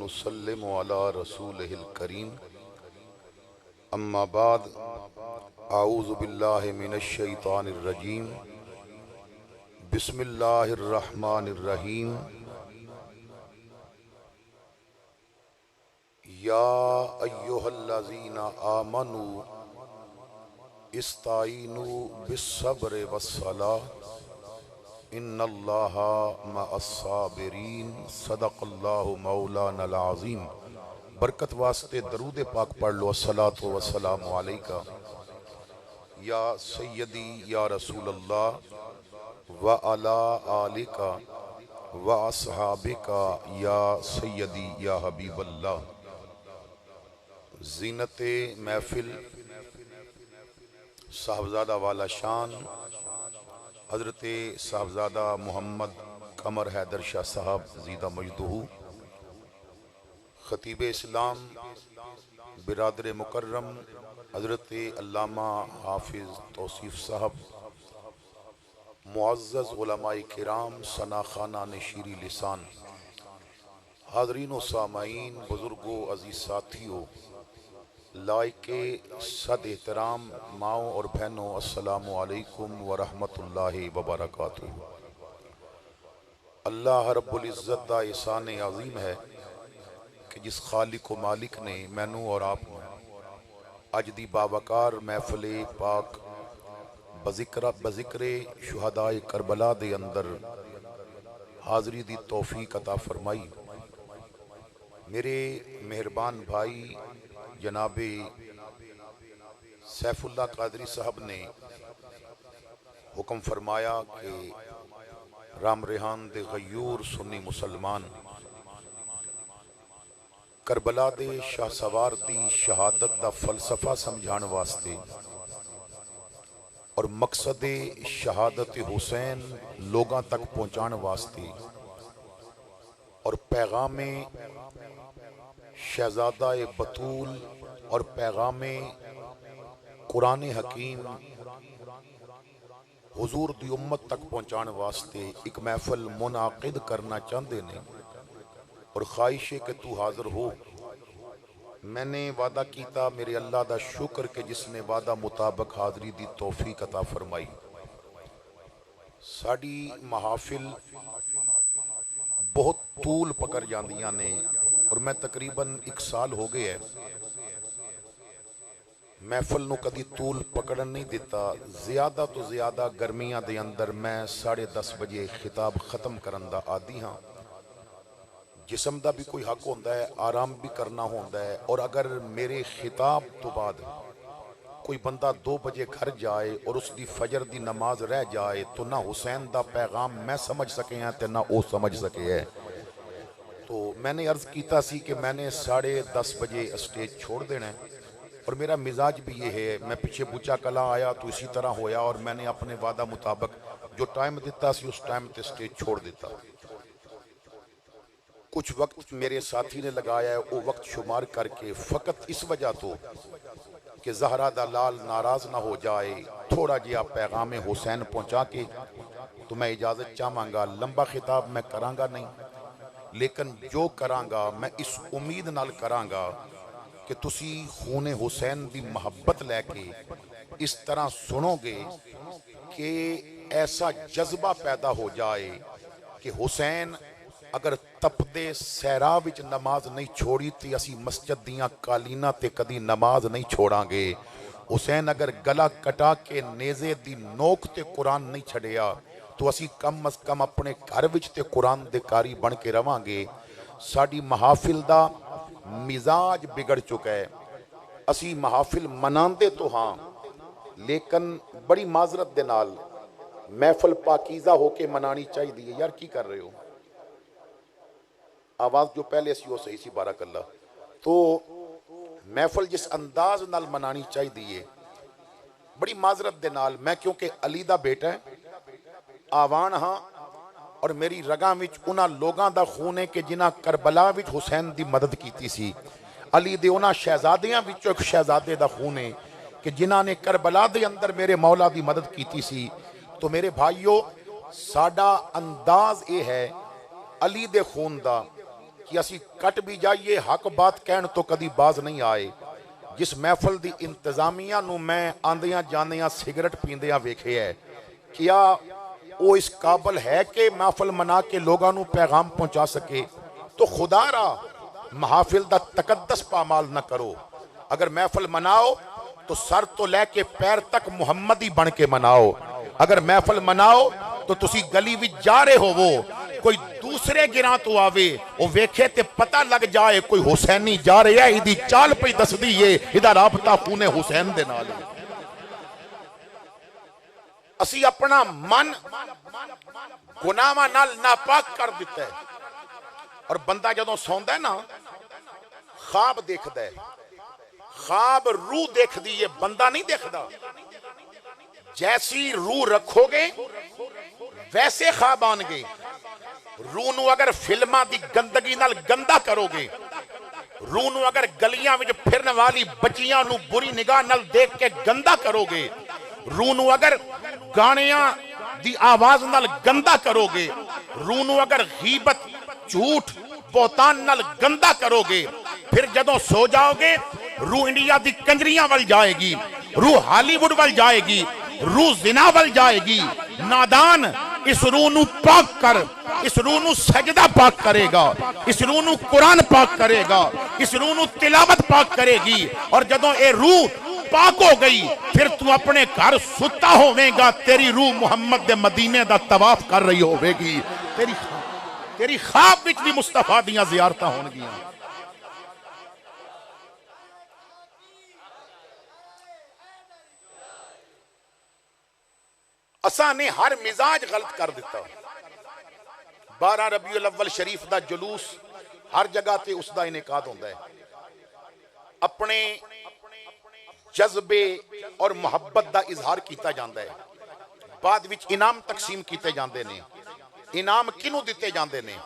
नुसल्लिमु अला रसूलिहिल करीम अम्मा बाद आऊज़ु बिल्लाहि मिनश शैतानिर रजीम बिस्मिल्लाहिर रहमानिर रहीम या अय्युहल्लज़ीना आमनू इस्ताईनु बिस्सब्रि वस्सलाह इन्नल्लाहा मअस्साबिरीन सदक़ल्लाहु मौलानल अज़ीम। बरकत वास्ते दरूद पाक पढ़ लो। अस्सलातु वस्सलामु अलैका या सय्यदी या रसूलल्लाह व अला आलिका व अस्हाबिका या सय्यदी या हबीबल्लाह। ज़ीनते महफिल साहबजादा वाला शान हज़रत साहबजादा मोहम्मद कमर हैदर शाह साहब ज़ीदा मजदूहू, ख़तीब इस्लाम बिरादर मुकर्रम हज़रत अल्लामा हाफिज़ तौसीफ़ साहब, मुअज़्ज़ज़ उलमाए किराम, सना खाना नशीरी लिसान, हाज़रीन व सामाईन, बुज़ुर्गों, अज़ीज़ साथियों, लाइके सद एहतराम माओ और बहनों, अस्सलामु अलैकुम व रहमतुल्लाहि व बरकातुहू। अल्लाह रब्बुल इज़्ज़त दा एहसान अज़ीम है कि जिस खालिक व मालिक ने मैनू और आप अज दी बावकार महफिले पाक बज़िक्रे शुहदाए करबला दे अंदर हाज़री दी तौफीक अता फरमाई। मेरे मेहरबान भाई जनाबे सैफुल्लाह कादरी साहब ने हुक्म फरमाया कि राम रेहान दे गयूर सुन्नी मुसलमान करबला दे शाह सवार दी शहादत दा फलसफा समझाने वास्ते और मकसद शहादत हुसैन लोगों तक पहुँचाने वास्ते और पैगामे शहजादा बतूल और पैगामे कुरान हकीम हुजूर दी उम्मत तक पहुँचाने वास्ते एक महफिल मुनाकिद करना चाहते ने और ख्वाहिश है कि तू हाजिर हो। मैंने वादा किया, मेरे अल्लाह दा शुक्र कि जिसने वादा मुताबिक हाज़री दी तौफीक अता फरमाई। साड़ी महाफिल बहुत तूल पकड़ जांदियां ने और मैं तकरीबन 1 साल हो गया है महफिल नूं कदी तूल पकड़न नहीं दिता। ज़्यादा तो ज़्यादा गर्मियां दे अंदर मैं 10:30 बजे खिताब ख़त्म करन दा आदी हाँ। जिस्म दा भी कोई हक होंदा है, आराम भी करना होंदा है। और अगर मेरे खिताब तो बाद कोई बंदा 2 बजे घर जाए और उसकी फजर दी नमाज रह जाए तो ना हुसैन दा पैगाम मैं समझ सके हैं तो ना वो समझ सके है। तो मैंने अर्ज़ किया सी कि मैंने 10:30 बजे स्टेज छोड़ देना है और मेरा मिजाज भी ये है। मैं पीछे बुचा कला आया तो इसी तरह होया और मैंने अपने वादा मुताबिक जो टाइम दिता सी उस टाइम ते स्टेज छोड़ दिता। कुछ वक्त मेरे साथी ने लगाया है वो वक्त शुमार करके फ़कत इस वजह तो कि ज़हरा दा लाल नाराज़ ना हो जाए, थोड़ा जिहा पैगाम हुसैन पहुँचा के तो मैं इजाज़त चाहांगा। लंबा खिताब मैं करांगा नहीं, लेकिन जो करांगा मैं इस उम्मीद नाल करांगा कि तुसी खूने हुसैन दी मोहब्बत लैके इस तरह सुनोगे कि ऐसा जज्बा पैदा हो जाए कि हुसैन अगर तपदे सहरा विच नमाज नहीं छोड़ी तो असी मस्जिद दियां कालीना ते कदी नमाज नहीं छोड़ांगे। हुसैन अगर गला कटा के नेज़े दी नोक ते कुरान नहीं छड़िया तो असी कम अज कम अपने घर विच ते कुरान दे कारी बन के रवांगे। साडी महाफिल दा मिजाज बिगड़ चुका है। असी महाफिल मनांदे तो हाँ, लेकिन बड़ी माजरत दे नाल महफिल पाकीज़ा होके मनानी चाहिए। यार की कर रहे हो? आवाज़ जो पहले सी वो सही सी, बारकल्ला। तो महफिल जिस अंदाज नाल मनानी चाहिए बड़ी माजरत दे नाल। मैं क्योंकि अली दा बेटा है, आवान हाँ और मेरी रगां विच उन्हां लोगां दा खून है कि जिन्हां करबला विच हुसैन दी मदद कीती सी। अली दे उन्हां शहजादियां विचों एक शहजादे दा खून है कि जिन्हां ने करबला दे अंदर मेरे मौला दी मदद कीती सी। तो मेरे भाइयों, साडा अंदाज ये है अली दे खून दा कि असी कट भी जाइए हक बात कहन तो कदी बाज नहीं आए। जिस महफल की इंतजामिया नूं मैं आंदियां जांदियां सिगरेट पींदियां वेखिया है, क्या वो इस काबिल है कि महफल मना के लोगों को पैगाम पहुंचा सके? तो खुदा रा महाफिल दा तकद्दस पामाल न करो। अगर महफल मनाओ तो सर तो लैके पैर तक मुहम्मदी बन के मनाओ। अगर महफल मनाओ तो तुसी गली विच जा रहे हो, वो कोई दूसरे गिरां तो आवे, वो वेखे ते पता लग जाए कोई हुसैनी जा रहा है, इदी चाल पई दसदी है, इदा राबता खूने हुसैन दे नाल। असी अपना मन गुनाहां नाल नापाक कर दिता है। और बंदा जदों सौंदा है ना, ख्वाब देखदा है, ख्वाब रूह देखदी है, बंदा नहीं देखदा। जैसी रूह रखोगे वैसे ख्वाब आएंगे। रूह नूं अगर फिल्मां दी गंदगी नाल गंदा करोगे, रूह नूं अगर गलियां विच फिरन वाली बच्चियां नूं बुरी निगाह नाल देख के गंदा करोगे, रूह नूं अगर गाणियां दी आवाज नाल गंदा करोगे, रूह नूं अगर गीबत झूठ बोतान नाल गंदा करोगे, फिर जदों सो जाओगे रूह इंडिया दी कंजरियां वल जाएगी, रूह हॉलीवुड वल जाएगी, रूह जिना वल जाएगी। नादान इस रूह नूं पाक कर, इस रूह नूं सजदा पाक करेगा, इस रूह नूं कुरान पाक करेगा, इस रूह नूं तिलावत पाक करेगी। और जदों ये रूह पाक हो गई, फिर तू अपने घर सुता होवेगा, तेरी रूह मुहम्मद दे मदीने दा तवाफ कर रही होवेगी। तेरी ख्वाब विच भी मुस्तफा दियां ज़ियारतां होणगियां। असा ने हर मिजाज गलत कर दिता। 12 रबीउल अव्वल शरीफ दा जुलूस हर जगह ते उसका इनेकाद होता है। अपने जज्बे और मुहब्बत का इजहार किया जाता है। बाद विच इनाम तकसीम किए जाते हैं। इनाम किनू दिते जाते हैं?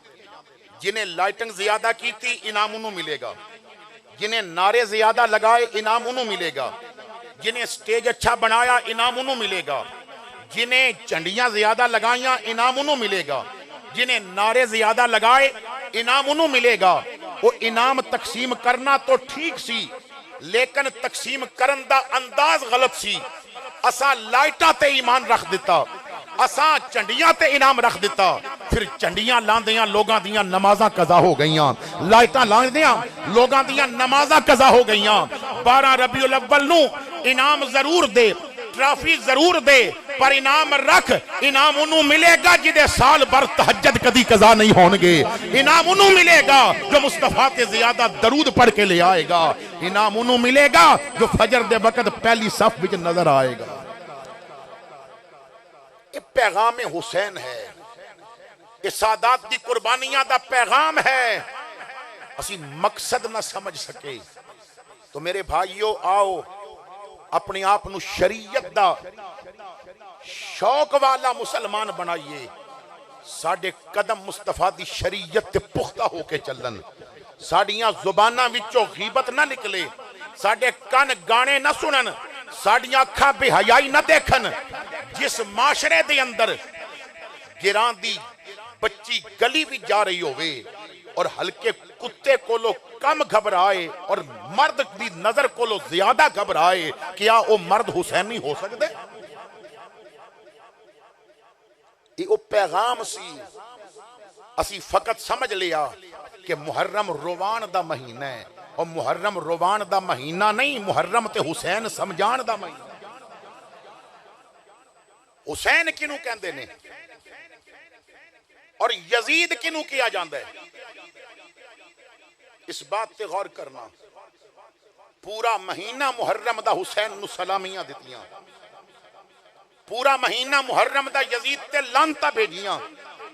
जिन्हें लाइटिंग ज्यादा की इनाम उन्होंने मिलेगा, जिन्हें नारे ज्यादा लगाए इनाम उन्होंने मिलेगा, जिन्हें स्टेज अच्छा बनाया इनाम उन्होंने मिलेगा, जिन्हें झंडियां ज्यादा लगाइया इनाम उन्होंने मिलेगा, जिन्हें नारे ज्यादा लगाए इनाम उन्होंने मिलेगा। वो इनाम तकसीम करना तो ठीक सी, लेकिन तकसीम करन दा अंदाज गलत सी। असा लाइटां ते ईमान रख दिता, असा झंडियां ते इनाम रख दिता, फिर झंडियां लांदियां लोगां दियां नमाज़ां कज़ा हो गईयां, लाइटां लांदियां लोगां दियां नमाज़ां कज़ा हो गईयां। 12 रबीउल अव्वल नूं इनाम जरूर दे, ट्रॉफी जरूर दे, पर इनाम रख। इनाम उन्हों मिलेगा जिदे साल भर तहज्जुद कदी कज़ा नहीं होंगे। इनाम उन्हों मिलेगा जो मुस्तफा ते ज्यादा दरूद पढ़ के ले आएगा। इनाम उन्हों मिलेगा जो फजर दे वक्त पहली सफ विच नजर आएगा। ये पैगाम हुसैन है, ये सादात दी कुर्बानियां दा पैगाम है। असी मकसद ना समझ सके तो मेरे भाइयों आओ अपने आप नू शरीयत दा शौक वाला मुसलमान बनाइए। साडे कदम मुस्तफा दी शरीयत ते पुख्ता होके चलन, साडियां जुबानां विचों गीबत ना निकले, साडे कन गाने ना सुनन, साडियां अखां बेहयाई ना देखन। जिस माशरे दे अंदर गिरां दी बच्ची गली भी जा रही होवे और हल्के कुत्ते कोलो कम घबराए और मर्द की नजर कोलो ज्यादा घबराए, क्या वो मर्द हुसैनी हो सकते? ये पैगाम सी। असी फकत समझ लिया कि मुहर्रम रोवान दा महीना है, और मुहर्रम रोवान दा महीना नहीं, मुहर्रम ते हुसैन समझान दा महीना। हुसैन किनू कहते ने और यजीद किनू किया जाता है, इस बात पे गौर करना। पूरा महीना मुहर्रम दा हुसैन नू सलामियां दितियां, पूरा महीना मुहर्रम दा यजीद ते लानता भेजियां,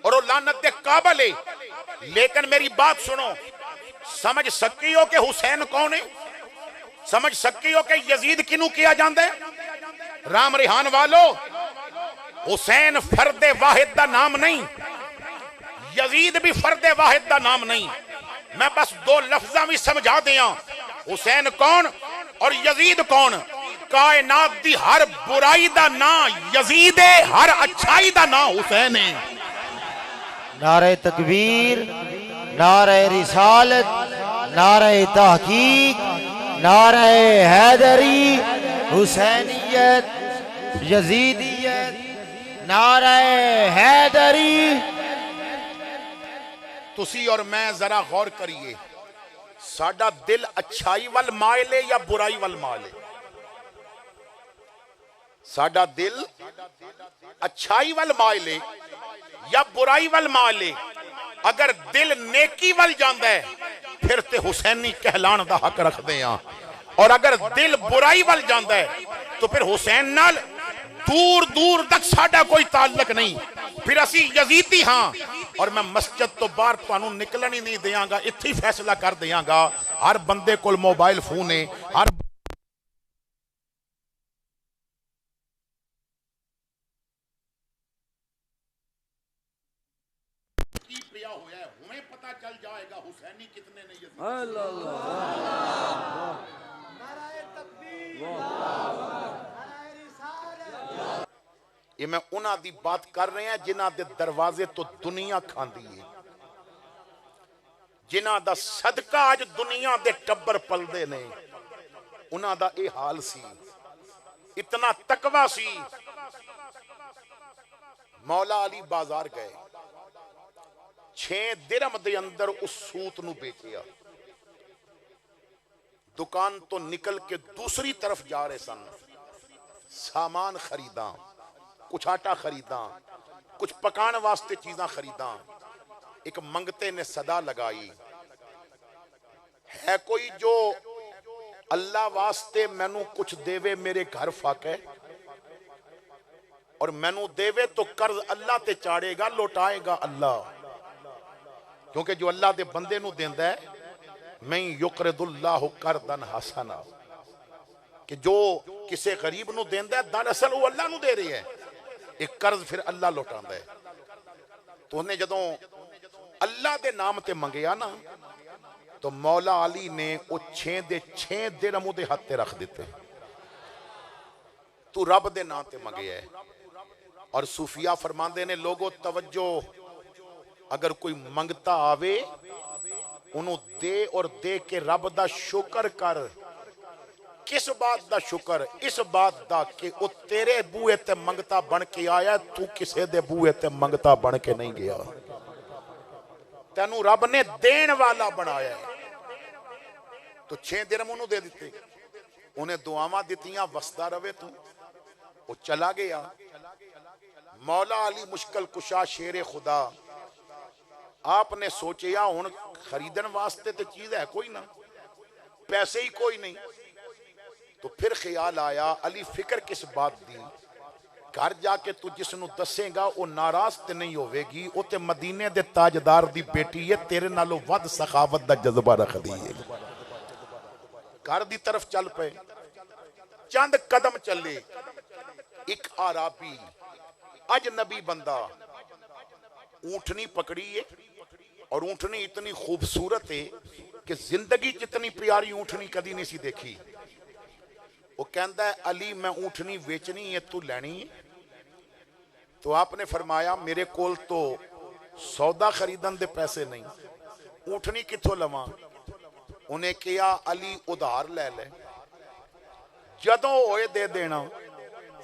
और वो लानत दे काबिल है। लेकिन मेरी बात सुनो, समझ सकी हो कि हुसैन कौन है? समझ सकी हो कि यजीद किनू किया जाता है? राम रिहान वालो, हुसैन फर्दे वाहिद दा नाम नहीं, यजीद भी फर्दे वाहिद दा नाम नहीं। मैं बस दो लफ्जा भी समझा दिया, हुसैन कौन और यजीद कौन। कायनात दी हर बुराई दा ना यजीद है, हर अच्छाई दा ना हुसैन है। नारे तकबीर, नारे रिसालत, नारे तहकीक, नारे हैदरी, हुसैनियत, यजीदियत, नारे हैदरी। तुसी और मैं जरा गौर करिए, साडा दिल अच्छाई वल मायले या बुराई वल मायले? साडा दिल अच्छाई वल मायले या बुराई वल मायले? अगर दिल नेकी वल जांदा है फिर ते हुसैनी कहलाण दा हक रखदे हां, और अगर दिल बुराई वल जांदा है तो फिर हुसैन नाल दूर दूर तक साडा कोई ताल्लुक नहीं, फिर असी यजीदी हां। और मैं मस्जिद तो बाहर तुहानू निकलन ही नहीं देंगा, इत्थे ही फैसला कर देंगा। हर बंदे कोल मोबाइल फोन है, हर पिया होया है, हुए पता चल जाएगा हुसैनी कितने ने। ये मैं उन्हां दी बात कर रहे हैं जिन्हां दे दरवाजे तो दुनिया खांदी है, जिन्हां दा सदका अज दुनिया दे टब्बर पलदे ने। उन्हां दा ये हाल सी, इतना तकवा सी। मौला अली बाजार गए, 6 दिरहम दे अंदर उस सूत नू बेचिया। दुकान तो निकल के दूसरी तरफ जा रहे सन, सामान खरीदा, कुछ आटा खरीदा, कुछ पकाने वास्ते चीज़ां खरीदा। एक मंगते ने सदा लगाई, है कोई जो अल्लाह वास्ते मैनू कुछ देवे, मेरे घर फाके, और मैनू देवे तो कर्ज अल्लाह ते चाड़ेगा, लौटाएगा अल्लाह। क्योंकि जो अल्लाह दे बंदे नू देंदा है, मैं युकरिदुल्लाहु करदन हसना, कि जो किसी गरीब नू देंदा है दरअसल वो अल्लाह नू दे रही है, एक कर्ज फिर अल्लाह लौटांदा है। तो उन्हें जदों अल्लाह दे नाम ते मंगया ना, तो मौला अली ने वो 6 दे 6 दिरहम उहदे हथ ते रख दिते। तू रब दे नाम ते मंगया है। और सूफिया फरमांदे ने, लोगो तवज्जो, अगर कोई मंगता आवे उन्होंने दे, और दे के रब दा शुक्र कर। किस बात दा शुक्र? इस बात दा कि वो तेरे बूहे ते मंगता बन के आया, तू किसे दे बूहे ते मंगता बन के नहीं गया। तेनू रब ने देन वाला बनाया है। तो 6 दिरहम उन्होंने दे दिते, उन्हें दुआवां दित्तियां, वसदा रवे तू। वो चला गया। मौला अली मुश्किल कुशा शेरे खुदा, आपने सोचा हुण खरीदन वास्ते तो चीज है कोई ना, पैसे ही कोई नहीं। तो फिर ख्याल आया, अली फिक्र किस बात दी? घर जाके तू जिसनू दसेगा वो नाराज ते नहीं होवेगी, वो ते मदीने दे ताजदार दी बेटी है, तेरे नालों वध सखावत दा जज्बा रखदी है। घर दी तरफ चल पे, चंद कदम चले, एक आराबी अजनबी बंदा ऊंटनी पकड़ी है, और ऊंटनी इतनी खूबसूरत है कि जिंदगी जितनी प्यारी ऊंटनी कदी नहीं सी देखी। वो कहता है, अली मैं ऊंटनी बेचनी है, तू लैनी है? तो आपने फरमाया, मेरे कोल तो सौदा खरीदन दे पैसे नहीं, ऊंटनी किथों लवां? उन्हें कहा, अली उधार ले ले, जदों होए दे देना।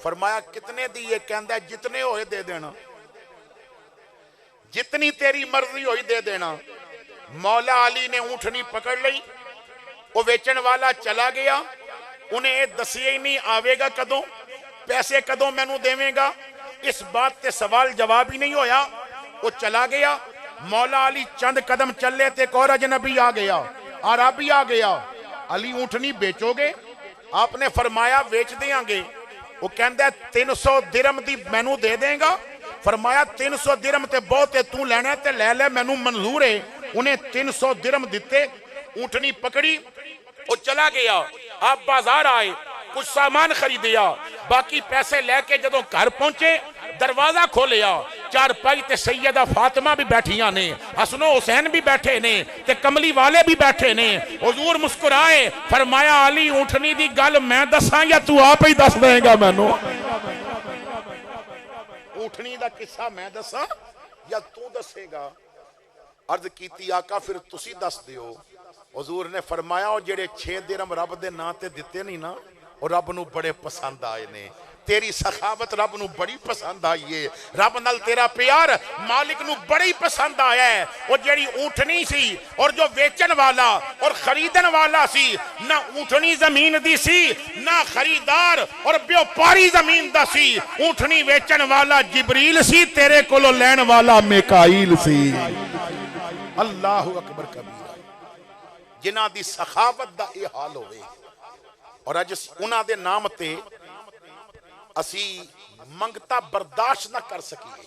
फरमाया, कितने दी है? कहता जितने होए दे देना, जितनी तेरी मर्जी हुई दे देना। मौला अली ने ऊंटनी पकड़ ली, वो बेचन वाला चला गया। उन्हें दसिया ही नहीं आवेगा कदों, पैसे कदों मैनू देवेगा, इस बात ते सवाल जवाब ही नहीं होया। वो चला गया। मौला अली चंद कदम चले ते एक और अजनबी आ गया, आराबी आ गया। अली ऊंटनी बेचोगे? आपने फरमाया बेच देंगे। वो कहता 300 दिरहम दी मैनू दे देगा? फरमाया 300 दिरहम ते बहुत है, तू लेना ते ले ले, मैनू मंजूर है। उन्हें 300 दिरहम दिते, ऊंटनी पकड़ी, वो चला गया। आप बाजार आए, कुछ सामान खरीदिया, बाकी पैसे लेके जदों घर पहुंचे, दरवाजा खोलिया, चारपाई ते सैयदा फातिमा भी बैठिया ने, हसनो हुसैन भी बैठे ने, ते कमली वाले भी बैठे ने। हुजूर मुस्कुराए, फरमाया, अली ऊंटनी दी गल मैं दसां या तू आप ही दस देगा? मैनू ऊंटनी दा किस्सा मैं दसां या तू दसेगा? अर्ज कीती आका फिर तुसी दस दियो। हजूर ने फरमाया वो जेड़े 6 दिरहम रब दे नां ते दिते नहीं ना वो रब नू बड़े पसंद आए ने। तेरी सखावत रब नू बड़ी पसंद आई है। रब नाल तेरा प्यार मालिक नू बड़ी पसंद आया है। वो जेड़ी ऊँटनी सी और जो वेचन वाला और खरीदन वाला सी, ना ऊँटनी जमीन दी सी ना खरीदार और व्यापारी जमीन दा सी। ऊँटनी वेचन वाला जिबरील सी, तेरे कोलो लैन वाला मिकाईल सी। अल्लाहु अकबर कबीरा। जिन्हां दी सखावत दा ये हाल होवे और अज उन्हां दे नाम ते असी मंगता बर्दाश्त ना कर सकीए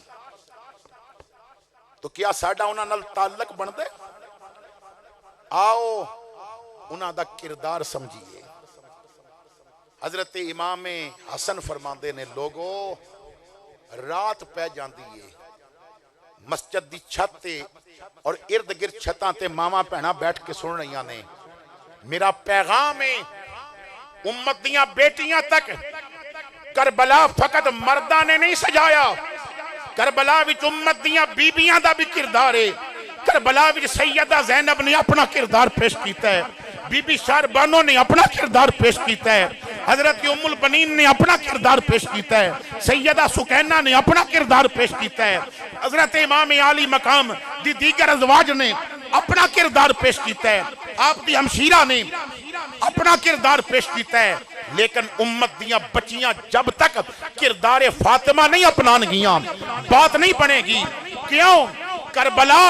तो क्या साडा उन्हां नाल ताल्लुक बनदा? आओ उन्हां दा किरदार समझिए। हजरत इमाम हसन फरमांदे ने, लोगो रात पै जांदी है, मस्जिद दी छत ते और इर्द गिर्द छतां ते मावां भैणां बैठ के सुन रही ने। मेरा पैगाम है उम्मत दियां बेटियां तक, करबला फकत मर्दा ने नहीं सजाया, करबला विच उम्मत दियां बीबियां दा भी किरदार है। करबला विच सैयदा ज़ैनब ने अपना किरदार पेश किया है, बीबी शारबानो ने अपना किरदार पेश किया है, हजरत उम्मुल बनीन ने अपना किरदार पेश किया है, सैयदा सुकैना ने अपना किरदार पेश किया है, हजरत इमाम आली मकाम दी दीगर अज़वाज ने अपना किरदार पेश किया है, आप दी हमशीरा ने अपना किरदार पेश किया है। लेकिन उम्मत दियां बच्चियां जब तक किरदार फातिमा नहीं अपनानगियां बात नहीं बनेगी। क्यों? करबला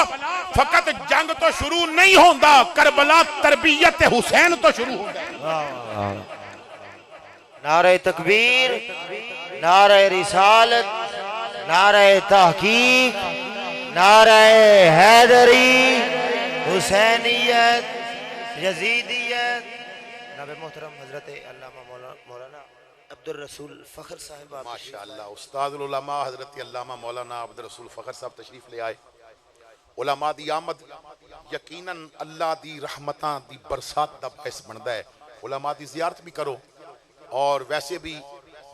फकत जंग तो शुरू नहीं होता, करबला तरबियत हुसैन तो शुरू होता है। नारे तकबीर, नारे रिसालत, नारे तहकीक, नारे हैदरी, हुसैनियत, यजीदियत। नबी मोहतरम हजरत अल्लामा मौलाना अब्दुल रसूल फ़खर साहब माशाअल्लाह उस्तादुल उलमा हजरत अल्लामा मौलाना अब्दुल रसूल फ़खर साहब तशरीफ ले आए। उलमा दी आमद यकीनन अल्लाह दी रहमतां दी बरसात दा बाइस बनदा है। उलमा दी ज़ियारत भी करो और वैसे भी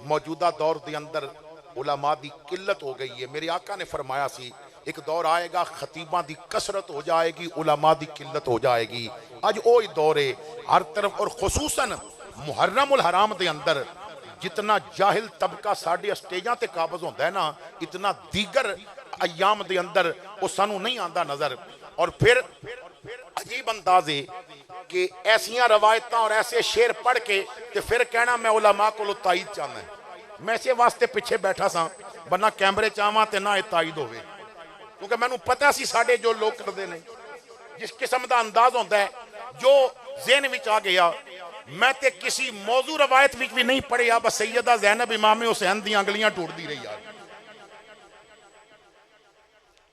मौजूदा दौर के अंदर उलमा दी किल्लत हो गई है। मेरे आका ने फरमाया सी एक दौर आएगा खतीबा दी कसरत हो जाएगी, उलमा दी किल्लत हो जाएगी। अज वो ही दौर है हर तरफ और खुसूसन मुहर्रम उल हराम के अंदर जितना जाहिल तबका साढ़े स्टेजा ते काबज होता है ना, इतना दीगर अयाम के अंदर वो सानू नहीं आता नजर। और फिर अजीब अंदाजे कि ऐसिया रवायत और ऐसे शेर पढ़ के ते फिर कहना मैं उलमा को ताईद चाहना है। मैं इसे वास्ते पिछे बैठा सा बना कैमरे चाहवा ते ना ताईद होवे, क्योंकि मैनू पता सी साडे जो लोग करते हैं जिस किस्म का अंदाज होता है जो ज़हन विच आ गया। मैं ते किसी मौजू रवायत विच भी नहीं पढ़िया, बस सैयदा ज़ैनब इमाम हुसैन दी अंगलियां टूटती रही यार।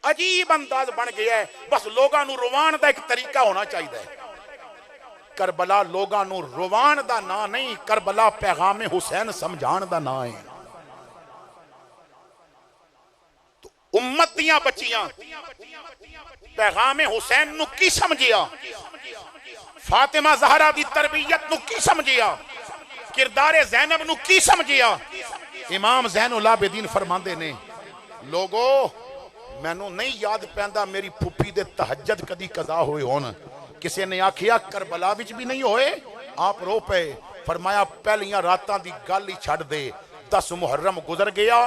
अजीब अंदाज बन गया है। बस लोगों नू रुवान का एक तरीका होना चाहिए। करबला लोगों नू रुवान का ना नहीं, करबला पैगाम हुसैन समझाण का ना है। तो उम्मत दियां बच्चियां पैगाम हुसैन नू की समझिया, फातिमा ज़हरा दी तरबियत नू की समझिया, किरदारे ज़ैनब नू की समझिया। इमाम ज़ैनुल आबिदीन फरमांदे ने, लोगो मैनू नहीं याद पैंदा मेरी फुफी दे तहज्जुद कदी कज़ा होए होन। किसी ने आखिया करबला विच भी नहीं होए, आप रो पे। फरमाया पहलियां रातां दी गल ही छड्ड दे, 10 मुहर्रम गुजर गया,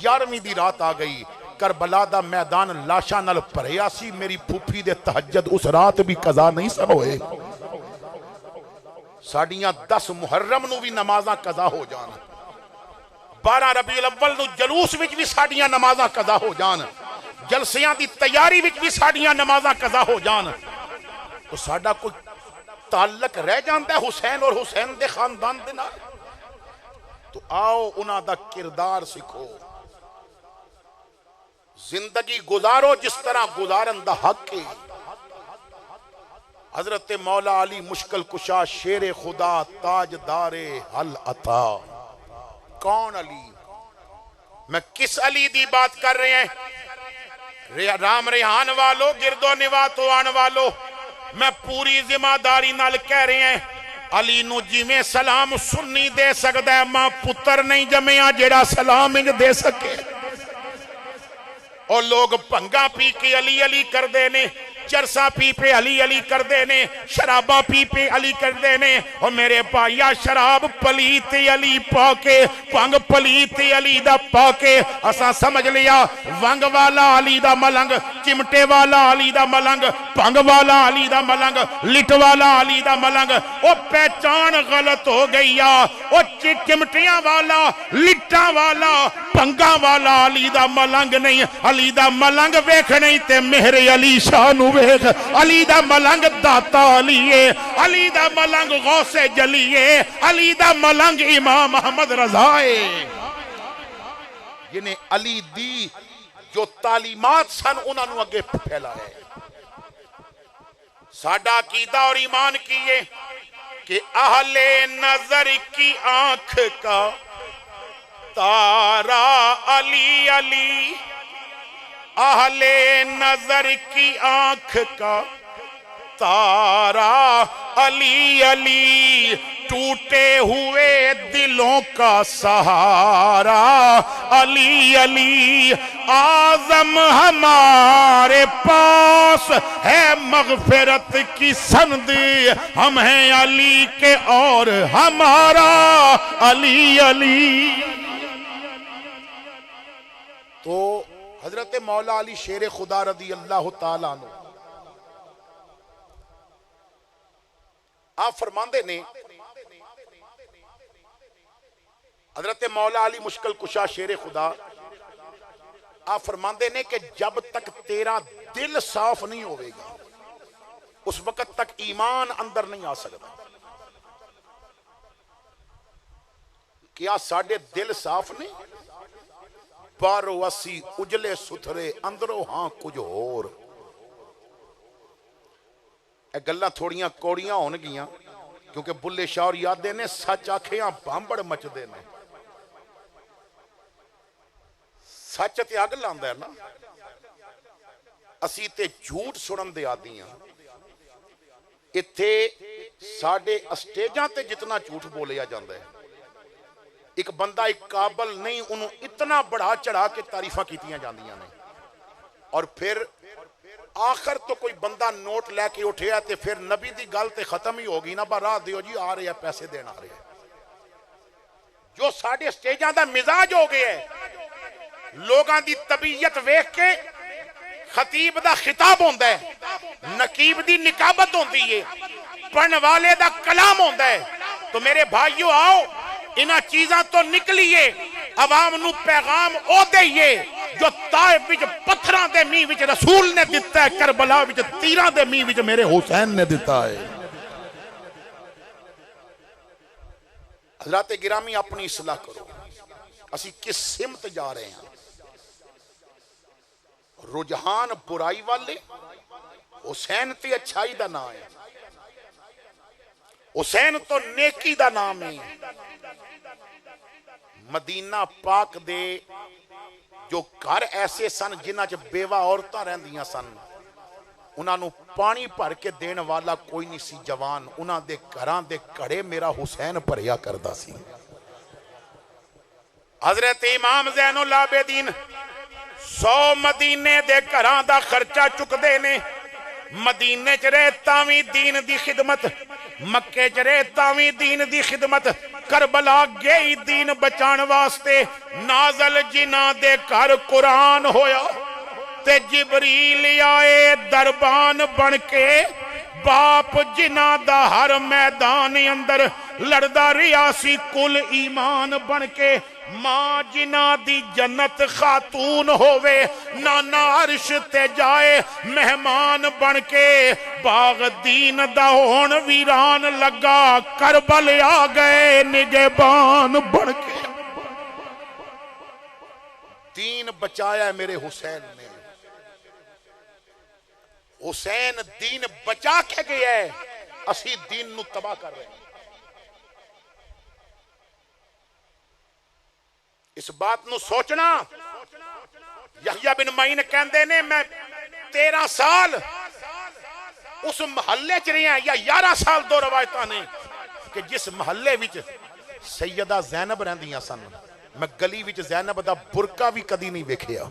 11वीं दी रात आ गई। करबला दा मैदान लाशा नाल भरिया सी, मेरी फुफी दे तहज्जुद उस रात भी कज़ा नहीं सन होए। साडियां 10 मुहर्रम नू भी नमाज़ां कज़ा हो जान, 12 रबीउल अव्वल नू जलूस विच भी साडियां नमाज़ां कज़ा हो जान, जलसियां दी तैयारी विच भी साडियां नमाज़ां कज़ा हो जान, तो साडा कोई ताल्लुक रह जाता है हुसैन और हुसैन दे खानदान दे नाल। तो आओ उन्हां दा किरदार सीखो, जिंदगी गुजारो जिस तरह गुजारन दा हक है। हजरत मौला अली मुश्किल कुशा शेर खुदा ताजदारे हल अता। कौन अली? मैं किस अली दी बात कर रहे हैं? राम रेहान वालों, गिरदो निवा तो आन वालों, मैं पूरी जिम्मेदारी नाल कह रहे हैं अली नू जिवें सलाम सुन्नी दे सकदा है, मां पुत्र नहीं जमिया जेड़ा सलाम इंज दे सके। और लोग भंगा पी के अली अली करते ने, चरसा पी पे अली अली करते ने, शराबा पी पे अली करते ने। और मेरे भाईया शराब पलीत अली पाके, भंग पलीत अली दा पाके असा समझ लिया वंग वाला अली दा मलंग, चिमटे वाला अली दा मलंग, भंग वाला अली दा मलंग, लिट वाला अली दा मलंग। ओ पहचान गलत हो गई आ। ओ चिमटियां वाला, लिटा वाला, भंगा वाला अली दा मलंग नहीं। अली दा मलंग वेख नहीं ते मेरे अली शाह नू वेख। अली दा मलंग दाता अली है, अली दा मलंग गौसे जली है, अली दा मलंग इमाम अहमद रजा है। जिन्हें अली दी जो तालीमात सन उन्होंने अगे फैला है। साडा अकीदा और ईमान की है कि अहले नजर की आंख का तारा अली अली, अहले नजर की आंख का तारा अली अली, टूटे हुए दिलों का सहारा अली अली। आजम हमारे पास है मगफिरत की संद, हम हैं अली के और हमारा अली अली। तो हजरत मौला अली शेर खुदा रदी अल्लाह ताला अन्हु आप फरमाते ने, हजरत मौला अली मुश्किल कुशा शेर खुदा आप फरमाते ने कि जब तक तेरा दिल साफ नहीं होगा उस वक्त तक ईमान अंदर नहीं आ सकता। क्या साडे दिल साफ नहीं? बाहरों असी उजले सुथरे, अंदरों हां कुछ होर। गल्लां थोड़ियां कौड़ियां होणगियां क्योंकि बुल्ले शाह और यादे ने सच आखियां भांबड़ मचदे ने। सच ते अग लांदा है ना, असी ते झूठ सुनन दे आदी हां। इत्थे साडे स्टेजां ते जितना झूठ बोलिया जाता है, एक बंदा एक काबल नहीं उन्होंने इतना बढ़ा चढ़ा के तारीफा कीतियां जांदियां ने। और फिर आखिर तो कोई बंदा नोट लैके उठिया तो फिर नबी की गल तो खत्म ही होगी ना, राह दियो जी आ रहे हैं पैसे देन आ रहे हैं। जो साडे स्टेजां दा मिजाज हो गया है, लोगां दी तबीयत वेख के खतीब दा खिताब होंदा है, नकीब दी निकाबत होंदी है, पढ़ने वाले दा कलाम होंदा है। तो मेरे भाइयों आओ इन्हां चीज़ां तो निकलिए, अवाम नू पैगाम ओ देइए जो ताइफ विच पत्थरां दे मींह विच रसूल ने दिता है, करबला विच तीरां दे मींह विच मेरे हुसैन ने दिता है। हज़रात गिरामी अपनी इस्लाह करो, असी किस सिमत जा रहे हैं? रुझान बुराई वाले, हुसैन ते अच्छाई दा नाम है, हुसैन तो नेकी दा नाम है। मदीना पाक दे जो घर ऐसे सन जिन्हां च बेवा औरतां रहिंदियां सन, उन्होंने पानी भर के देन वाला कोई नहीं सी जवान। उन्हां दे घरां दे घड़े मेरा हुसैन भरिया करदा सी। हजरत इमाम ज़ैनुल आबिदीन 100 मदीने दे घरां दा खर्चा चुकदे ने। मदीने च रहे तावी दीन दी खिदमत, मक्के च रहे तावी दीन दी खिदमत, करबला गई दीन बचाण वास्ते। नाजल जिन्हां दे घर कुरान होया ते जिबरील आए दरबान बन के। बाप जिन्हां दा हर मैदान अंदर लड़दा रिया सी कुल ईमान बन के। मां जिन्हां दी जन्नत खातून होवे, नाना अर्श ते जाए मेहमान बन के। बाग दीन दा होण वीरान लगा, करबल आ गए निगहबान बन के। दीन बचाया मेरे हुसैन ने। हुसैन दीन बचा के गया है, असी दीन नू तबाह कर रहे हैं। इस बात नू सोचना। यहया बिन मईन कहंदे ने मैं 13 साल उस महल्ले च रहा या 11 साल, दो रवायतां ने कि जिस महल्ले विच सैयदा ज़ैनब रहिंदियां सन, मैं गली विच ज़ैनब दा बुरका भी कदी नहीं वेखिया।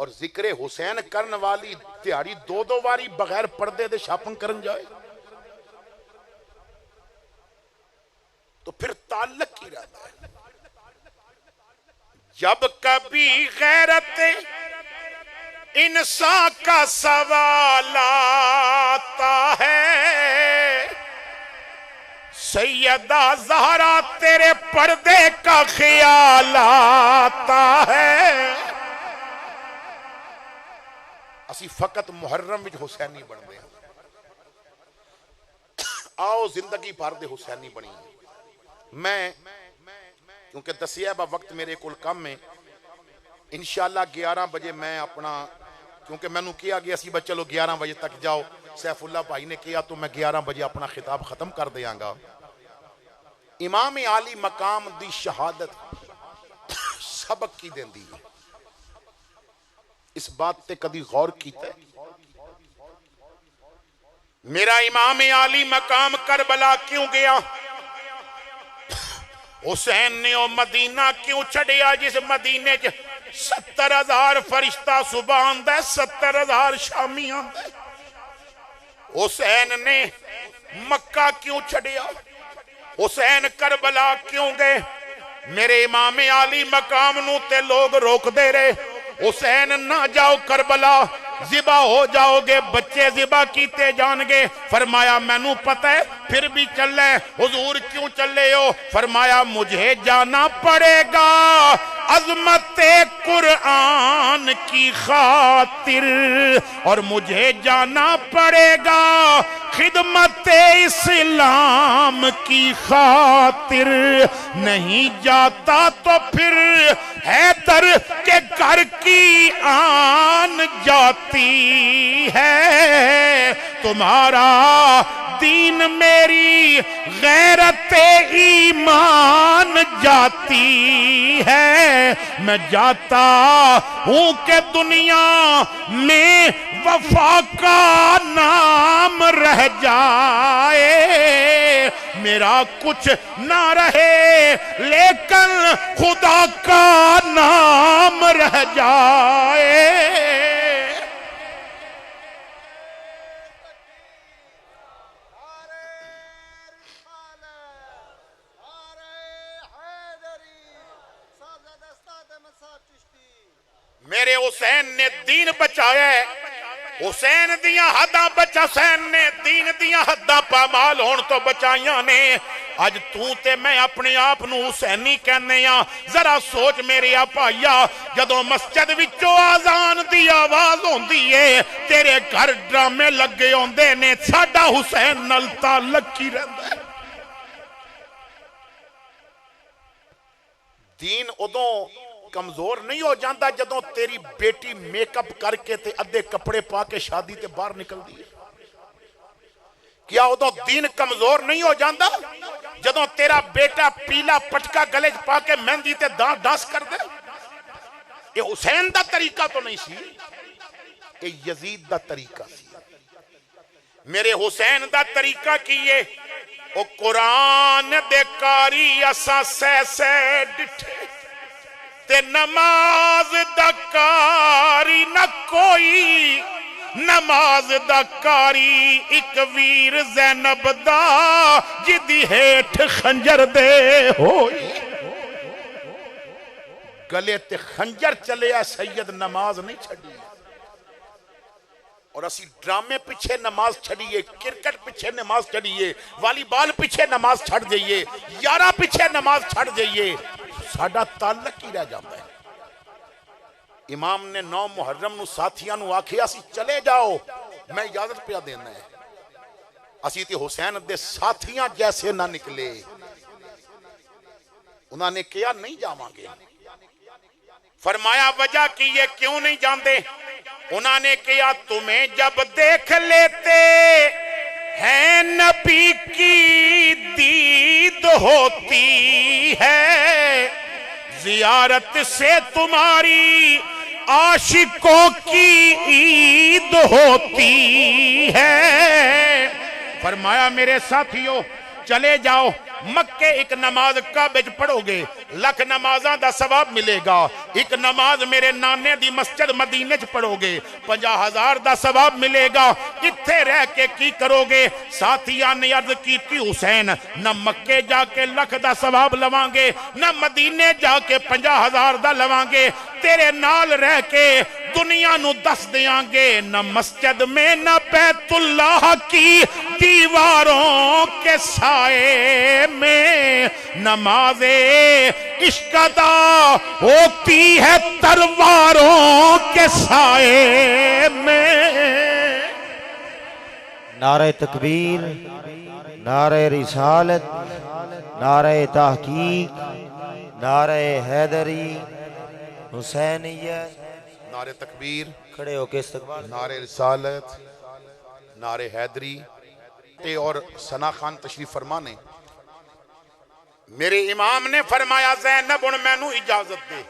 और जिक्र हुसैन करने वाली दिहाड़ी दो दो बारी बगैर पर्दे दे शॉपिंग करन जाए तो फिर ताल्लुक की रहता है। जब कभी गैरत इंसान का सवाल आता है, सैयदा ज़हरा तेरे पर्दे का ख्याल आता है। असी फकत मुहर्रम विच हुसैनी बनते हैं। आओ जिंदगी भर दे हुसैनी बनी। मैं क्योंकि दसिया वक्त मेरे को कम है, इंशाअल्लाह 11 बजे मैं अपना, क्योंकि मैनू किया गया सी बस चलो 11 बजे तक जाओ, सैफुल्ला भाई ने किया तो मैं 11 बजे अपना खिताब खत्म कर देंगा। इमाम आली मकाम दी शहादत सबक की देंदी है। इस बात पे कभी गौर कीता है? मेरा इमाम आली मकाम करबला क्यों गया? हुसैन ने वो मदीना क्यों छड़िया जिस मदीने च 70,000 फरिश्ता सुबह आंदा, 70,000 शामी आंदा। हुसैन ने मक्का क्यों छड़िया? हुसैन करबला क्यों गए? मेरे इमाम आली मकाम नू ते लोग रोकदे रहे, हुसैन ना जाओ करबला, ज़िबा हो जाओगे, बच्चे ज़िबा कीते जाएंगे। फरमाया मैनू पता है फिर भी चले। हुजूर क्यों चले हो? फरमाया मुझे जाना पड़ेगा अज़मत कुरान की खातिर, और मुझे जाना पड़ेगा खिदमत इस्लाम की खातिर। नहीं जाता तो फिर हैदर के घर की आन जाती है। तुम्हारा दीन मेरी गैरत ईमान जाती है। मैं जाता हूं कि दुनिया में वफा का नाम रह जाए, मेरा कुछ ना रहे लेकिन खुदा का नाम रह जाए। मेरे हुसैन ने दीन बचाया है, हुसैन दियां हद्दां बचा, हुसैन ने दीन दियां हद्दां पामाल होने तो बचाइया ने। अज तू ते मैं अपने आप नू हुसैनी कहने आ। जरा सोच मेरे भाईया, जदों मस्जिद विचों आजान दी आवाज होंदी है, तेरे घर ड्रामे लगे होंदे ने, साडा हुसैन नाल ताल्लुक की रहिंदा है। दीन उदों कमजोर नहीं हो जाता जदों तेरी बेटी मेकअप करके ते अद्धे कपड़े पा के शादी ते बाहर निकलती है। क्या उदों दीन कमजोर नहीं हो जाता जदों तेरा बेटा पीला पटका गले च पा के मेहंदी ते डांस कर दे? ये हुसैन दा तरीका तो नहीं सी, ये यजीद दा तरीका सी। मेरे हुसैन दा तरीका की है, ओ कुरान दे कारी असा सह डिठे ते नमाज दा कारी न कोई, नमाज दा कारी एक वीर ज़ैनब दा जिदी हेठ खंजर दे होई। गले ते खंजर चलिया सैयद नमाज नहीं छड़ी। और असी ड्रामे पीछे नमाज छड़िए, क्रिकेट पीछे नमाज छड़िए, वॉलीबॉल पीछे नमाज छड़ जाइए, यारा पीछे नमाज छड़ जाइए, साडा ताल्लुक ही रह जाता है। इमाम ने 9 मुहर्रम नू साथियां नू आखिया सी चले जाओ, मैं इजाजत पिया देना है। असी ते हुसैन दे साथियां जैसे ना निकले। उन्होंने कहा नहीं जावांगे। फरमाया वजह की ये क्यों नहीं जानते? उन्होंने कहा तुम्हें जब देख लेते हैं नबी की दीद होती है, जियारत से तुम्हारी आशिकों की ईद होती है। फरमाया मेरे साथियों, चले जाओ मक्के एक नमाज काबे च पढ़ोगे लख नमाज़ां दा सवाब मिलेगा। एक नमाज मेरे नाने दी मस्जिद मदीने च पढ़ोगे 50,000 दा सवाब मिलेगा। इत्थे रह के की करोगे? साथियां ने अर्ज की हुसैन न मक्के जाके लख दा सवाब लवांगे न मदीने जाके 50,000 दा लवांगे। तेरे नाल रह के दुनिया नू दस देंगे न मस्जिद में न बैतुल्लाह की दीवारों के साए में नमाज़े इश्क अदा होती है तलवारों के साए में। नारे तकबीर, नारे रिसालत, नारे तहकीक, नारे हैदरी, हुसैनियत। नारे तकबीर, खड़े होके इस्तकबाल। नारे रिसालत, नारे हैदरी ते और सना खान तशरीफ फरमा ने। मेरे इमाम ने फरमाया ज़ैनब हुण मैनू इजाजत दे।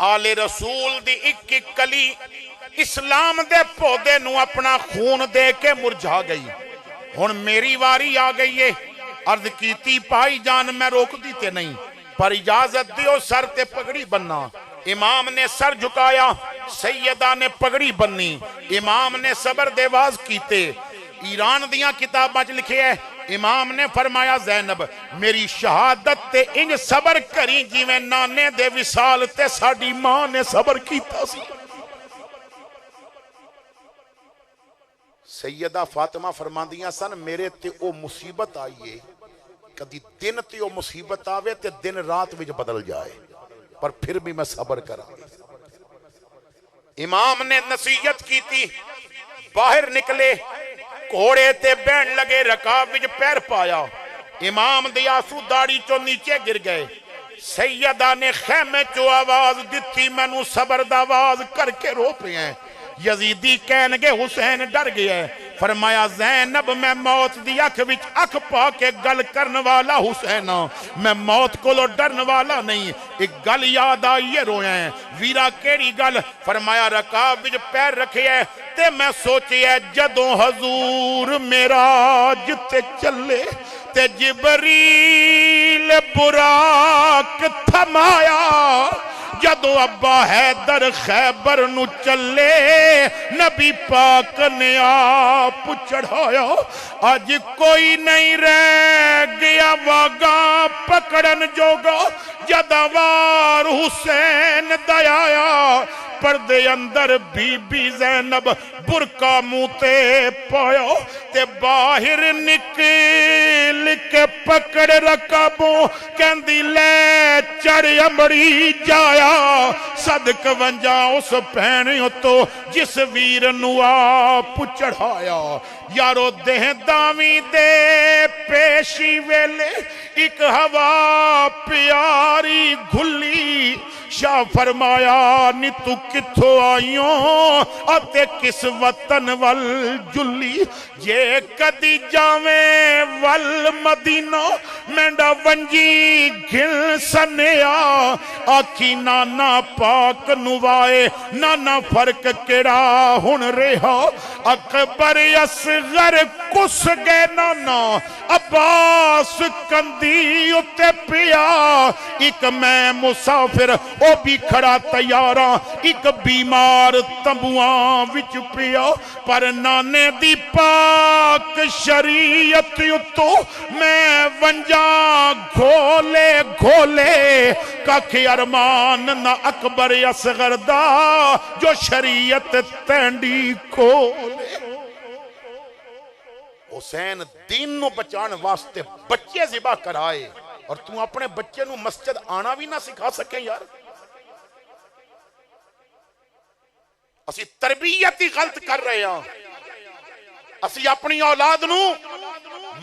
आले रसूल दी एक एक कली इस्लाम दे पौधे नू अपना खून दे के मुरझा गई। हुण मेरी वारी आ गई है। अर्ज कीती भाई जान मैं रोकदी ते नहीं पर इजाजत दियो सर ते पगड़ी बनना। इमाम ने सर झुकाया, सैयदा ने पगड़ी बन्नी। इमाम ने सबर दे वाज कीते। ईरान दियां किताबां च लिखे है इमाम ने फरमाया ज़ैनब मेरी शहादत ते इंज सबर करी जिवें नाने दे विसाल ते साडी मां ने सबर कीता सी। सैयदा फातिमा फरमांदियां सन मेरे ते ओ मुसीबत आई है कदी दिन ते ओ मुसीबत आवे ते दिन रात विच बदल जाए पर फिर भी मैं सबर करा। इमाम ने नसीहत की थी, बाहर निकले घोड़े ते बैन लगे रकाब विच पैर पाया। इमाम दे आंसू दाढ़ी चो नीचे गिर गए। सैयदा ने खैमे चो आवाज दी मैनू सबर दा आवाज करके रो पे हैं। यजीदी कहनगे हुसैन डर गया है। फरमाया ज़ैनब मैं मौत दी अख विच अख पा के गल करने वाला हुसैन मैं मौत को डरने वाला नहीं। एक गल याद आई है रोया है वीरा केड़ी गल? फरमाया रकाब विच पैर रखे है ते मैं सोचिया जदों हजूर मेराज ते चले ते जिबरील बुराक थमाया। जदों अब्बा हैदर खैबर नू चले नबी पाक ने आप चढ़ाया। अज कोई नहीं रह गया वागा पकड़न जोगा जदवार हुसैन दयाया। पर्दे अंदर बीबी ज़ैनब बुरका मुंह ते पाया ते बाहर निकल के पकड़ रकाबों कहंदी ले चढ़ अमड़ी जाया। सदक वंजा उस भैन तो जिस वीर नू आप चढ़ाया। यारो देह दावी दे पेशी वेले एक हवा प्यारी घुली। शाह फरमाया नी तू किथों आईओ अते किस वतन वल जुली। जे कदी जावे वल मदीना मेंढा वंजी घिल सनिया। आखी नाना पाक नुवाए नाना फर्क केड़ा हुन रेहा। अकबर असगर कुस गए नाना अब्बास कंदी उत्ते पिया। एक मैं मुसाफिर ओ भी खड़ा तैयारा एक बीमार तंबुआ विच पिया। पर नाने दी पाक शरीयत उतो मैं वंजा घोले घोले कख अरमान न अकबर असगर दा जो शरीयत तैंडी खोले। हुसैन दीन नू बचाने वास्ते बच्चे ज़िबा कराए और तू अपने बच्चे नू मस्जिद आना भी ना सिखा सके यार। असी तरबियत ही गलत कर रहे हैं। असी अपनी औलाद नू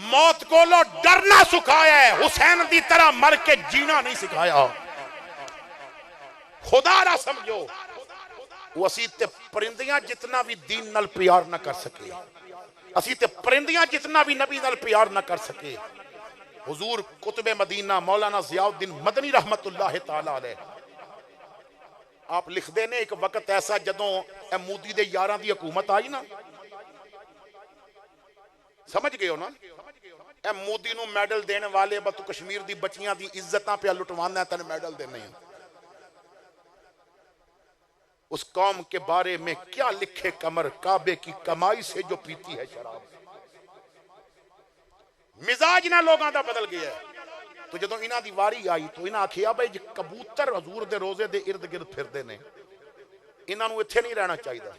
मौत कोलो डरना सिखाया है हुसैन दी तरह मर के जीना नहीं सिखाया। खुदा रा समझो वो असी ते परिंदियां जितना भी दीन नाल प्यार ना कर सके असी ते परिंदियां जितना भी नबी नाल प्यार ना कर सके। हुजूर कुतुबे मदीना मौलाना ज़ियाउद्दीन मदनी रहमतुल्लाह ताला अलैह आप लिखते ने एक वक्त ऐसा जदों मोदी दे यारां दी हुकूमत आई ना समझ गए हो ना ए मोदी नूं मैडल देने वाले बस तू कश्मीर दी बच्चियां दी इज्जतां पे लुटवाना तेन मैडल देने हैं। उस कौम के बारे में क्या लिखे कमर, काबे की कमाई से जो पीती है शराब। मिजाज ना लोगों का बदल गया है। तो जो इन्हां दी वारी आई तो इन्हां आखिया भाई जो कबूतर हजूर दे रोजे दे इर्द गिर्द फिरदे ने, इन्हां नूं इत्थे नहीं रहना चाहिए।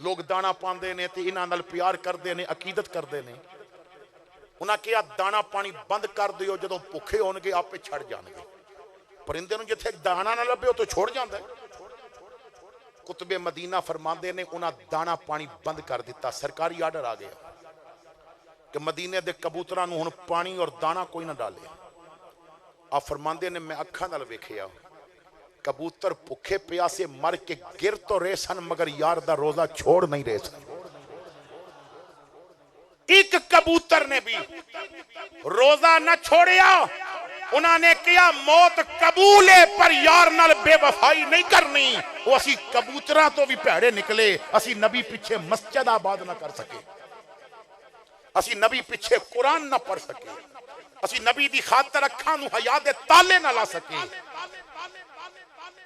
लोग दाना पांदे ने ते इन्हां नाल प्यार करदे ने, अकीदत करदे ने। उन्हां कहा दाना पानी बंद कर दिओ, जदों भुखे होणगे आपे छड़ जाणगे। परिंदे नूं जिथे दाना ना लभे तो छोड़ जांदा है। कुतबे मदीना फरमाते ने उन्हें दाना पानी बंद कर दिता। सरकारी आर्डर आ गया कि मदीने के कबूतरों हुण पानी और दाना कोई ना डाले। आप फरमाते ने मैं अखा नाल वेखिया कबूतर भुखे प्यासे मर के गिर तो रहे सन, मगर यार दा रोजा छोड़ नहीं रहे सन। एक कबूतर ने भी रोजा न छोड़िया। उन्होंने कहा मौत कबूल है पर यार नाल बेवफाई नहीं करनी। वो असी कबूतरा तो भी भैड़े निकले, असी नबी पीछे मस्जिद आबाद ना कर सके, असी नबी पीछे कुरान ना पढ़ सके, असी नबी दी खातर अखां नूं हया दे ताले ना ला सके।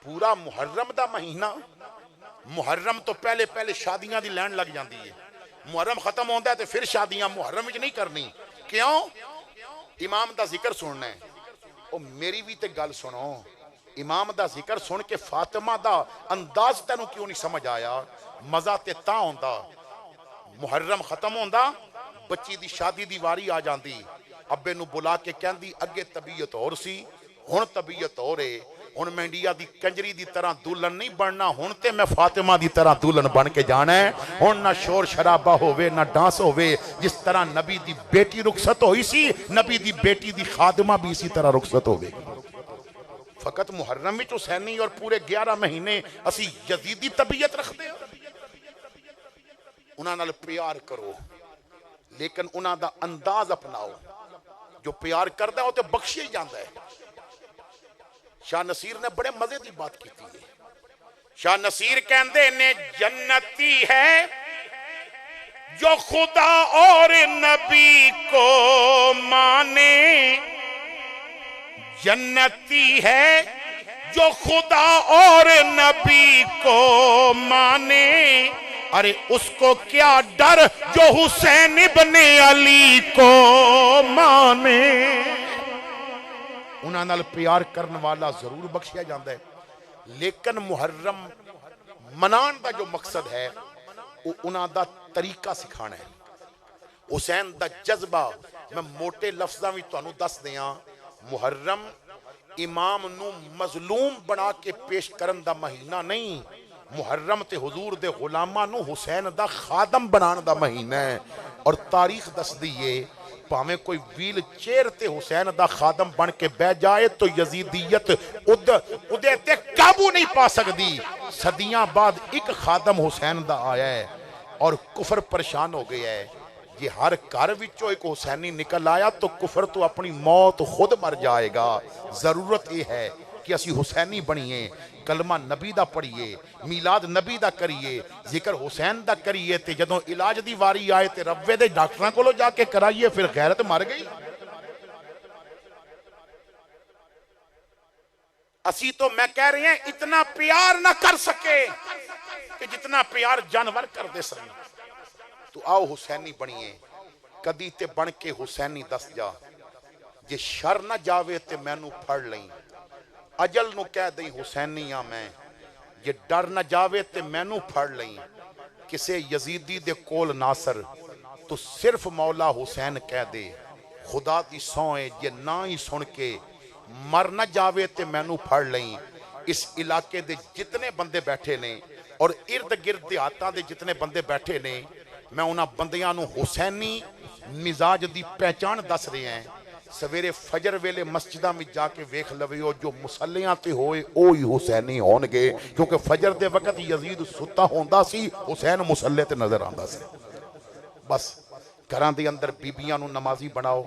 पूरा मुहर्रम दा महीना, मुहर्रम तो पहले पहले शादियां दी लैन लग जाती है। मुहर्रम खत्म होता है तो फिर शादियां मुहर्रम विच नहीं करनी। क्यों? इमाम दा जिक्र सुनना है। ओ मेरी भी ते गल सुनो, इमाम दा जिक्र सुन के फातिमा दा अंदाज तेनू क्यों नहीं समझ आया? मजा ते तां होंदा मुहर्रम खत्म होंदा, बच्ची दी शादी दी वारी आ जाती, अब्बे नू बुला के कहंदी अगे तबीयत होर सी, हुण तबीयत होर है, हुण मैं इंडिया दी कंजरी दी तरह दुल्हन नहीं बनना, हुण ते मैं फातिमा दी तरह दुल्हन बन के जाना है। हुण ना शोर शराबा होवे ना डांस होवे। जिस तरह नबी दी बेटी रुखसत होई सी, नबी दी बेटी दी खादिमा भी इसी तरह रुखसत होवेगी। फकत मुहर्रम विच हुसैनी और पूरे 11 महीने असी यजीदी तबीयत रखते हैं। उन्हां नाल प्यार करो, लेकिन उन्हां दा अंदाज अपनाओ। जो प्यार करता है वो तो बख्शिया ही जाता है। शाह नसीर ने बड़े मजे की बात की है। शाह नसीर कहते ने जन्नती है जो खुदा और नबी को माने, जन्नती है जो खुदा और नबी को माने। अरे उसको क्या डर जो हुसैन इब्ने अली को माने। उन्हां नाल प्यार करने वाला जरूर बख्शिया जाता है, लेकिन मुहर्रम मनान का जो मकसद है वो उन्हां दा तरीका सिखाना है। हुसैन दा जज्बा मैं मोटे लफ्ज़ां विच तुहानूं दस दियां। मुहर्रम इमाम नूं मजलूम बना के पेश करन दा महीना नहीं, मुहर्रम ते हुजूर दे गुलामां नूं हुसैन दा खादम बनाने दा महीना है। और तारीख दसदी है भावें कोई व्हील चेयर ते हुसैन दा खादम बन के बह जाए तो यजीदियत उदे ते काबू नहीं पा सकती। सदियां बाद एक खादम हुसैन दा आया है और कुफर परेशान हो गया है। जे हर घर विचों एक हुसैनी निकल आया तो कुफर तो अपनी मौत खुद मर जाएगा। जरूरत यह है कि असी हुसैनी बनिए, कलमा नबी दा पढ़िए, मिलाद नबी दा करिए, जिक्र हुसैन दा करिए, ते जदों इलाज दी वारी आए ते रब्बे दे डॉक्टरां कोलों जाके कराइए। फिर गैरत मर गई। असी तो मैं कह रहे हैं इतना प्यार ना कर सके कि जितना प्यार जानवर करते सन। तो आओ हुसैनी बनिए, कदी ते बन के हुसैनी दस जा। जे शर ना जावे ते मैनू फड़ लई, अजल नू कह दई हुसैनी आ मैं। जे डर ना जावे ते मैनू फड़ लई, किसे यजीदी दे कोल नासर तो सिर्फ मौला हुसैन कह दे। खुदा दी सौं जे ना ही सुन के मर ना जावे ते मैनू फड़ लई। इस इलाके दे जितने बंदे बैठे ने और इर्द गिर्द देहातां दे जितने बंदे बैठे ने, मैं उन्हां बंदियां नू हुसैनी मिजाज दी पहचान दस रहे हैं। सवेरे फजर वेले मस्जिदां में जाके वेख लवियो, जो मुसल्लियां ते होए ओ ही हुसैनी होणगे, क्योंकि फजर दे वक्त यजीद सुता होंदा सी, हुसैन मुसल्ले ते नजर आंदा सी। बस घरां दे अंदर बीबियां नू नमाजी बनाओ,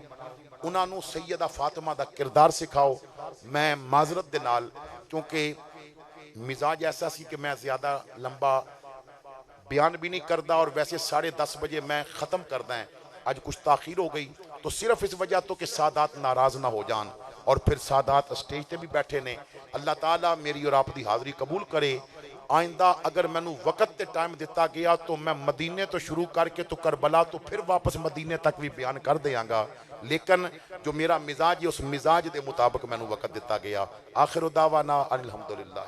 उन्हां नू सैयदा फातिमा दा किरदार सिखाओ। मैं माजरत दे नाल, क्योंकि मिजाज ऐसा सी कि मैं ज्यादा लंबा बयान भी नहीं करता और वैसे 10:30 बजे मैं ख़त्म करदा है। आज कुछ ताखीर हो गई, तो सिर्फ इस वजह तो कि सादात नाराज ना हो जान। और फिर सादात स्टेज पे भी बैठे ने। अल्लाह ताला मेरी और आप दी हाज़री कबूल करे। आइंदा अगर मैनू वक़्त ते टाइम दिता गया तो मैं मदीने तो शुरू करके तो करबला तो फिर वापस मदीने तक भी बयान कर देंगा, लेकिन जो मेरा मिजाज है उस मिजाज के मुताबिक मैनू वक़्त दिता गया। आखिर दावाना अनिल हम्दुलिल्लाह।